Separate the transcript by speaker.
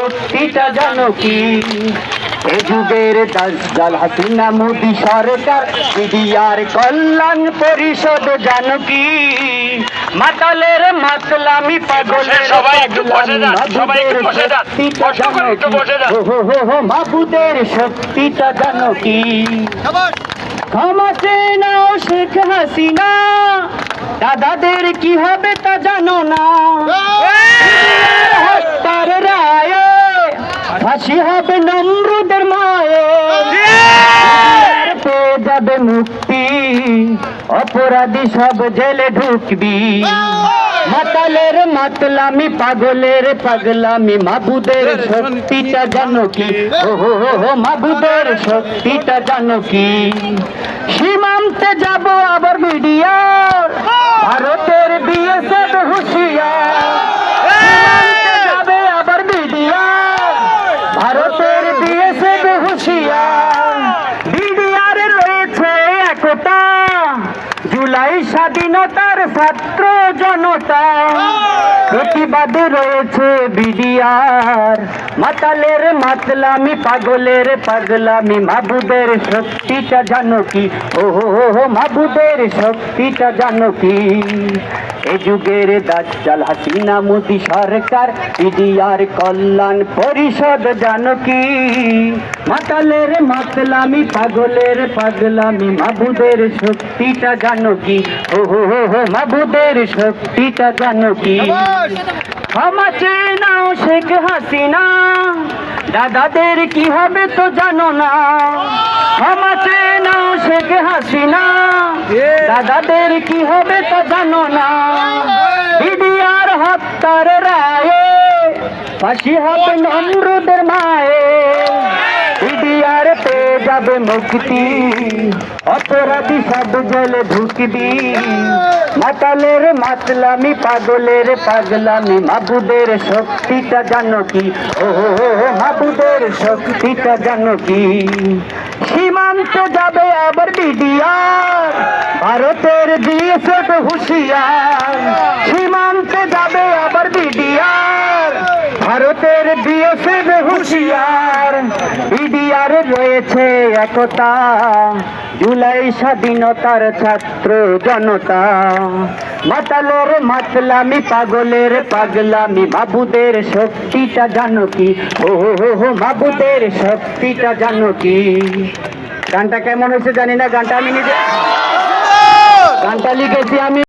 Speaker 1: শক্তিটা জানো কি? এ যুগের দাজ্জাল হাসিনা মোদি সরকার, বিডিআর কল্যাণ পরিষদ জানো কি? মাতালের মাতলামি পাগলের
Speaker 2: সবাই একটু বসে যান, সবাই একটু বসে যান, কষ্ট করে একটু বসে যান।
Speaker 1: মাবুদের শক্তিটা জানো কি? ক্ষমা চেয়ে নাও শেখ হাসিনা, দাদাদের কি হবে তা জানো না। হত্যার রায়ে ফাঁসি হবে নমরুদের মায়ে, পেয়ে যাবে মুক্তি, অপরাধী সব জেলে ঢুকবি। মাতালের মাতলামি পাগলের পাগলামি, মাবুদের শক্তিটা জানো কি? ও মাবুদের শক্তিটা জানো কি? সীমান্তে যাব আবার বিডিআর, ভারতের বিএসএফ হুঁশিয়ার। সীমান্তে যাবে আবার বিডিআর, ভারতের বিএসএফ হুঁশিয়ার। বিডিআর রয়েছে একতা, জুলাই স্বাধীনতার ছাত্র জনতা, প্রতিবাদে রয়েছে বিডিআর। মাতালের মাতলামি পাগলের পাগলামি, মাবুদের শক্তিটা জানো কি? ও মাবুদের শক্তিটা জানো কি? এ যুগের দাজ্জাল হাসিনা মোদি সরকার, বিডিআর কল্যাণ পরিষদ জানো কি? মাতালের মাতলামি পাগলের পাগলামি, মাবুদের শক্তিটা জানো কি? ও মাবুদের শক্তিটা জানো কি? ক্ষমা চেয়ে নাও শেখ হাসিনা, দাদাদের কি হবে তো জানো না। ক্ষমা চেয়ে নাও শেখ হাসিনা, দাদাদের কি হবে তো জানো না। বিডিআর হত্যার রায়ে ফাঁসি হবে নমরুদের মায়ে, বিডিআর পেয়ে যাবে মুক্তি, অপরাধী সব জেলে ঢুকবি। মাতালের মাতলামি পাগলের পাগলামি, মাবুদের শক্তিটা জানো কি? ও মাবুদের শক্তিটা জানো কি? সীমান্তে যাবে আবার বিডিআর, ভারতের বিএসএফ হুঁশিয়ার। সীমান্তে যাবে আবার বিডিআর, ভারতের বিএসএফ হুঁশিয়ার। বিডিআর রয়েছে একতা, জুলাই স্বাধীনতার ছাত্র জনতা। মাতালের মাতলামি পাগলের পাগলামি, মাবুদের শক্তিটা জানো কি? ও মাবুদের শক্তিটা জানো কি? গানটা কেমন হয়েছে জানি না, গানটা আমি নিজে গানটা লিখেছি আমি।